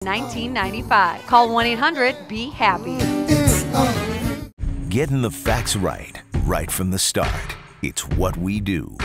1995. Call 1-800-BE-HAPPY. Getting the facts right from the start. It's what we do.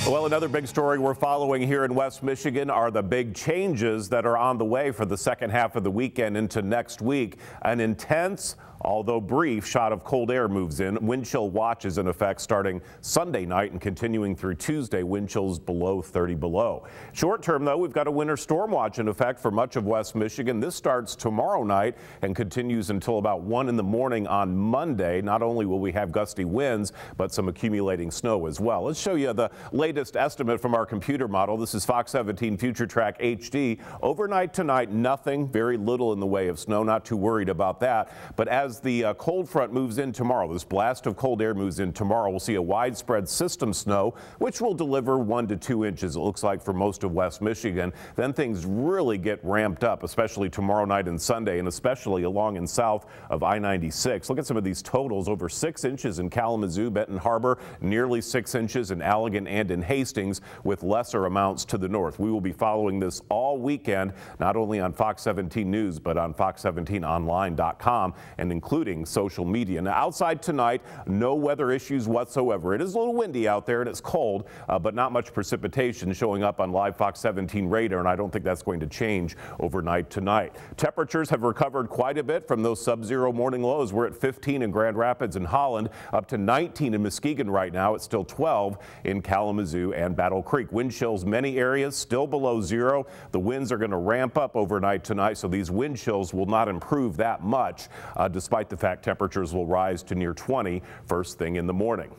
Well, another big story we're following here in West Michigan are the big changes that are on the way for the second half of the weekend into next week. An intense, although brief, shot of cold air moves in. Wind chill watch is in effect starting Sunday night and continuing through Tuesday. Wind chills below 30 below. Short term, though, we've got a winter storm watch in effect for much of West Michigan. This starts tomorrow night and continues until about 1 in the morning on Monday. Not only will we have gusty winds, but some accumulating snow as well. Let's show you the latest estimate from our computer model. This is Fox 17 Future Track HD. Overnight tonight, nothing, very little in the way of snow. Not too worried about that. But as the cold front moves in tomorrow, this blast of cold air moves in tomorrow, we'll see a widespread system snow, which will deliver 1 to 2 inches, it looks like, for most of West Michigan. Then things really get ramped up, especially tomorrow night and Sunday, and especially along and south of I-96. Look at some of these totals. Over 6 inches in Kalamazoo, Benton Harbor, nearly 6 inches in Allegan and in Hastings, with lesser amounts to the north. We will be following this all weekend, not only on Fox 17 News, but on fox17online.com and including social media. Now, outside tonight, no weather issues whatsoever. It is a little windy out there and it's cold, but not much precipitation showing up on live Fox 17 radar, and I don't think that's going to change overnight tonight. Temperatures have recovered quite a bit from those sub-zero morning lows. We're at 15 in Grand Rapids and Holland, up to 19 in Muskegon right now. It's still 12 in Kalamazoo and Battle Creek. Wind chills, many areas still below zero. The winds are going to ramp up overnight tonight, so these wind chills will not improve that much, despite the fact temperatures will rise to near 20 first thing in the morning.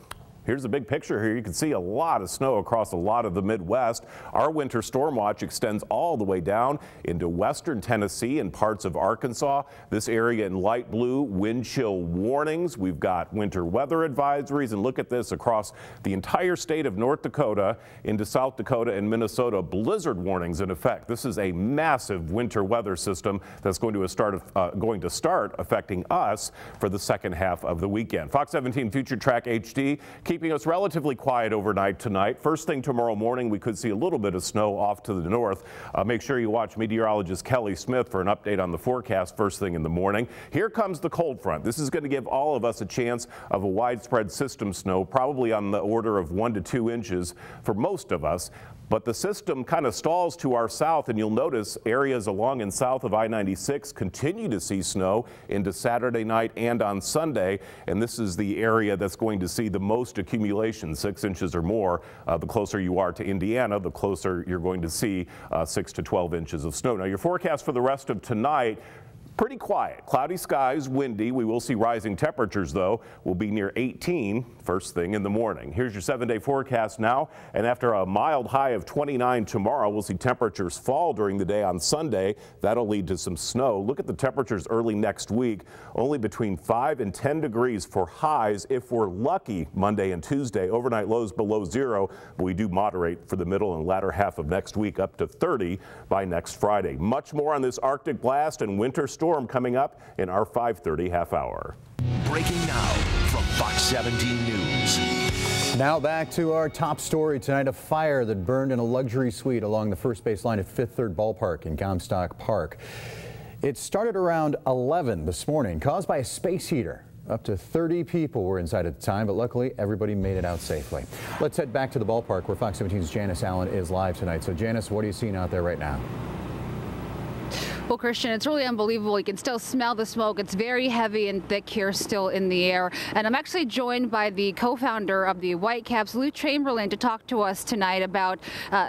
Here's a big picture here. You can see a lot of snow across a lot of the Midwest. Our winter storm watch extends all the way down into western Tennessee and parts of Arkansas. This area in light blue, wind chill warnings. We've got winter weather advisories, and look at this across the entire state of North Dakota into South Dakota and Minnesota. Blizzard warnings in effect. This is a massive winter weather system that's going to start affecting us for the second half of the weekend. Fox 17 Future Track HD. Keeping us relatively quiet overnight tonight. First thing tomorrow morning, we could see a little bit of snow off to the north. Make sure you watch meteorologist Kelly Smith for an update on the forecast first thing in the morning. Here comes the cold front. This is going to give all of us a chance of a widespread system snow, probably on the order of 1 to 2 inches for most of us. But the system kind of stalls to our south, and you'll notice areas along and south of I-96 continue to see snow into Saturday night and on Sunday. And this is the area that's going to see the most accumulation, 6 inches or more. The closer you are to Indiana, the closer you're going to see 6 to 12 inches of snow. Now, your forecast for the rest of tonight, pretty quiet. Cloudy skies, windy. We will see rising temperatures, though. We'll be near 18 first thing in the morning. Here's your 7-day forecast now. And after a mild high of 29 tomorrow, we'll see temperatures fall during the day on Sunday. That'll lead to some snow. Look at the temperatures early next week. Only between 5 and 10 degrees for highs if we're lucky Monday and Tuesday. Overnight lows below zero. But we do moderate for the middle and latter half of next week, up to 30 by next Friday. Much more on this Arctic blast and winter storm coming up in our 5:30 half hour. Breaking now from Fox 17 News. Now back to our top story tonight. A fire that burned in a luxury suite along the first base line at Fifth Third Ballpark in Comstock Park. It started around 11 this morning, caused by a space heater. Up to 30 people were inside at the time, but luckily everybody made it out safely. Let's head back to the ballpark where Fox 17's Janice Allen is live tonight. So Janice, what are you seeing out there right now? Well, Christian, it's really unbelievable. You can still smell the smoke. It's very heavy and thick here still in the air. And I'm actually joined by the co-founder of the Whitecaps, Lou Chamberlain, to talk to us tonight about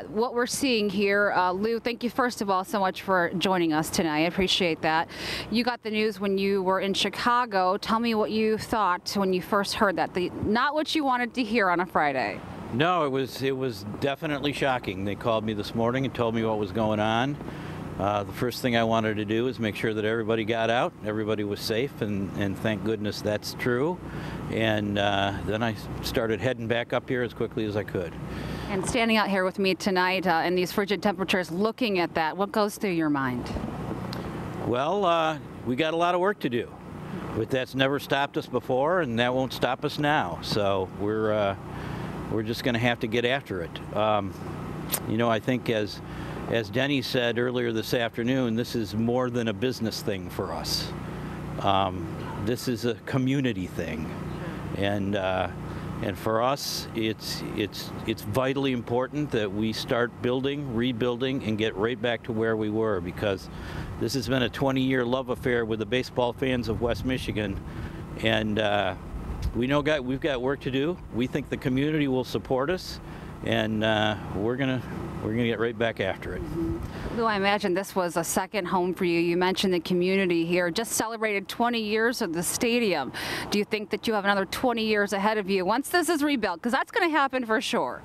what we're seeing here. Lou, thank you first of all so much for joining us tonight. I appreciate that. You got the news when you were in Chicago. Tell me what you thought when you first heard that. Not what you wanted to hear on a Friday. No, it was definitely shocking. They called me this morning and told me what was going on. The first thing I wanted to do is make sure that everybody got out, everybody was safe, and thank goodness that's true. And then I started heading back up here as quickly as I could. And standing out here with me tonight in these frigid temperatures, looking at that, what goes through your mind? Well, we got a lot of work to do, but that's never stopped us before, and that won't stop us now. So we're we're just going to have to get after it. You know, I think as Denny said earlier this afternoon, this is more than a business thing for us. This is a community thing, and for us, it's vitally important that we start building, rebuilding, and get right back to where we were, because this has been a 20-year love affair with the baseball fans of West Michigan, and we know we've got work to do. We think the community will support us, and we're gonna get right back after it. Lou, I imagine this was a second home for you. You mentioned the community here. Just celebrated 20 years of the stadium. Do you think that you have another 20 years ahead of you once this is rebuilt? Because that's going to happen for sure.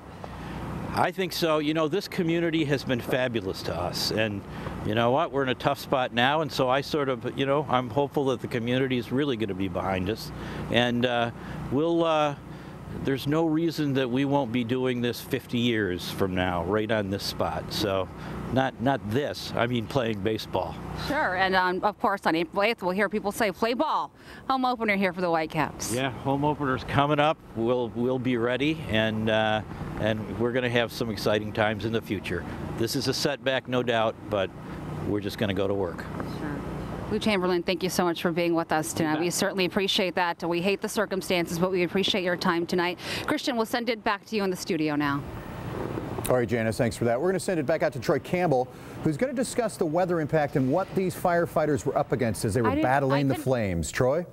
I think so. You know, this community has been fabulous to us, and you know what? We're in a tough spot now, and so I sort of, you know, I'm hopeful that the community is really going to be behind us, and there's no reason that we won't be doing this 50 years from now, right on this spot. So, not this, I mean playing baseball. Sure, and of course on April 8th we'll hear people say play ball. Home opener here for the Whitecaps. Yeah, home opener's coming up. We'll be ready, and we're going to have some exciting times in the future. This is a setback, no doubt, but we're just going to go to work. Sure. Lou Chamberlain, thank you so much for being with us tonight. We certainly appreciate that. We hate the circumstances, but we appreciate your time tonight. Christian, we'll send it back to you in the studio now. All right, Janice, thanks for that. We're going to send it back out to Troy Campbell, who's going to discuss the weather impact and what these firefighters were up against as they were battling the flames. Troy?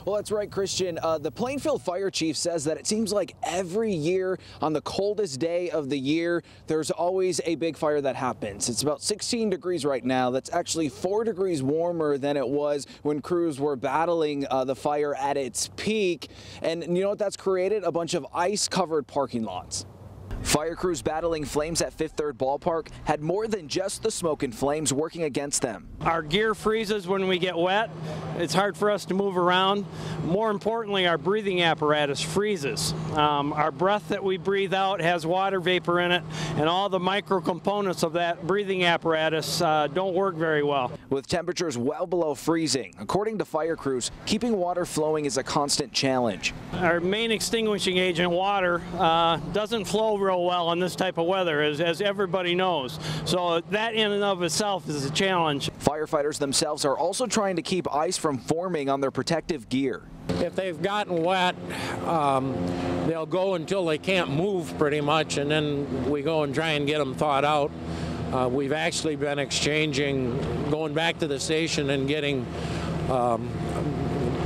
Well, that's right, Christian. The Plainfield Fire Chief says that it seems like every year on the coldest day of the year, there's always a big fire that happens. It's about 16 degrees right now. That's actually 4 degrees warmer than it was when crews were battling the fire at its peak. And you know what that's created? A bunch of ice-covered parking lots. Fire crews battling flames at Fifth Third Ballpark had more than just the smoke and flames working against them. Our gear freezes when we get wet. It's hard for us to move around. More importantly, our breathing apparatus freezes. Our breath that we breathe out has water vapor in it, and all the micro components of that breathing apparatus don't work very well. With temperatures well below freezing, according to fire crews, keeping water flowing is a constant challenge. Our main extinguishing agent, water, doesn't flow real well in this type of weather, as everybody knows. So that in and of itself is a challenge. Firefighters themselves are also trying to keep ice from forming on their protective gear. If they've gotten wet, they'll go until they can't move pretty much, and then we go and try and get them thawed out. We've actually been exchanging, going back to the station and getting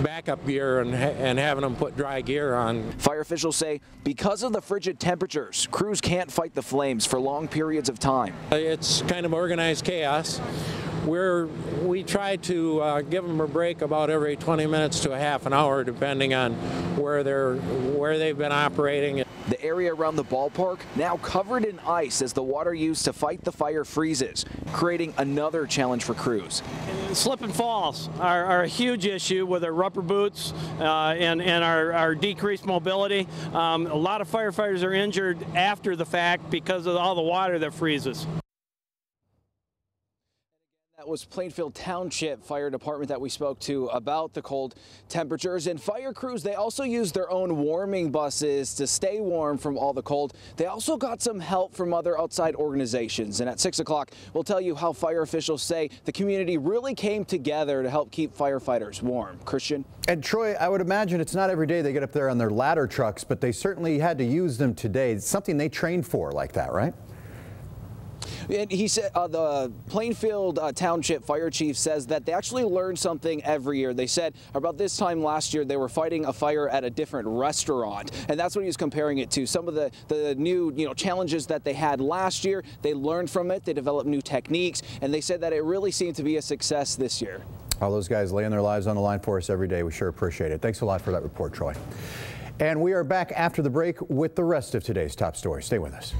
backup gear and having them put dry gear on. Fire officials say because of the frigid temperatures, crews can't fight the flames for long periods of time. It's kind of organized chaos. We try to give them a break about every 20 minutes to a half an hour, depending on where they've been operating. The area around the ballpark now covered in ice as the water used to fight the fire freezes, creating another challenge for crews. Slip and falls are a huge issue with our rubber boots and our decreased mobility. A lot of firefighters are injured after the fact because of all the water that freezes. That was Plainfield Township Fire Department that we spoke to about the cold temperatures. And fire crews, they also use their own warming buses to stay warm from all the cold. They also got some help from other outside organizations. And at 6 o'clock, we'll tell you how fire officials say the community really came together to help keep firefighters warm. Christian? And Troy, I would imagine it's not every day they get up there on their ladder trucks, but they certainly had to use them today. It's something they trained for like that, right? And he said the Plainfield Township Fire Chief says that they actually learn something every year. They said about this time last year they were fighting a fire at a different restaurant, and that's what he was comparing it to. Some of the new challenges that they had last year, they learned from it. They developed new techniques, and they said that it really seemed to be a success this year. All those guys laying their lives on the line for us every day. We sure appreciate it. Thanks a lot for that report, Troy. And we are back after the break with the rest of today's top stories. Stay with us.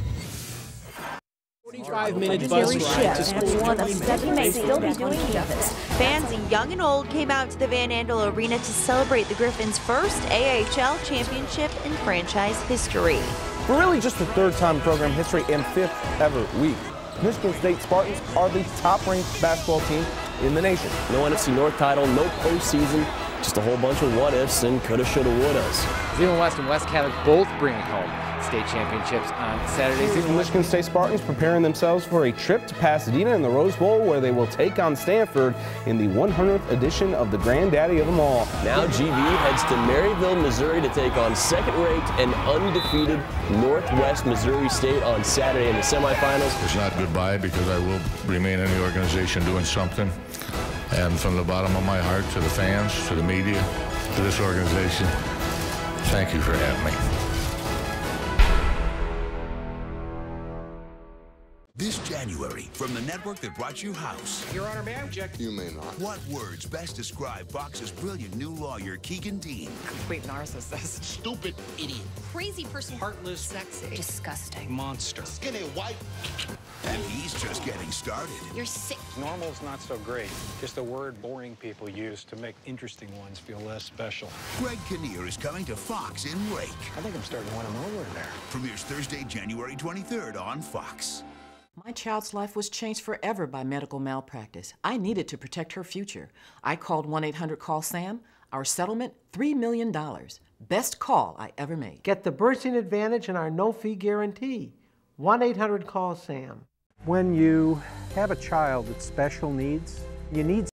45-minute bus ride to school. One of 7 may still be doing this. Fans young and old came out to the Van Andel Arena to celebrate the Griffins' first AHL championship in franchise history. For really just the third time in program history and 5th ever week, Michigan State Spartans are the top-ranked basketball team in the nation. No NFC North title, no postseason, just a whole bunch of what ifs and coulda, shoulda, wouldas. Zeeland West and West Catholic both bringing home state championships on Saturday. Michigan State Spartans preparing themselves for a trip to Pasadena in the Rose Bowl, where they will take on Stanford in the 100th edition of the Granddaddy of them all. Now GV heads to Maryville, Missouri to take on second-ranked and undefeated Northwest Missouri State on Saturday in the semifinals. It's not goodbye, because I will remain in the organization doing something. And from the bottom of my heart, to the fans, to the media, to this organization, thank you for having me. This January, from the network that brought you House. Your Honor, may I object? You may not. What words best describe Fox's brilliant new lawyer, Keegan Dean? Complete narcissist. Stupid idiot. Crazy person. Heartless. Sexy. Disgusting. Monster. Skinny white. And he's just getting started. You're sick. Normal's not so great. Just a word boring people use to make interesting ones feel less special. Greg Kinnear is coming to Fox in Rake. I think I'm starting to win him over there. Premieres Thursday, January 23rd on Fox. My child's life was changed forever by medical malpractice. I needed to protect her future. I called 1-800-CALL-SAM. Our settlement, $3 million. Best call I ever made. Get the bursting advantage and our no-fee guarantee. 1-800-CALL-SAM. When you have a child with special needs, you need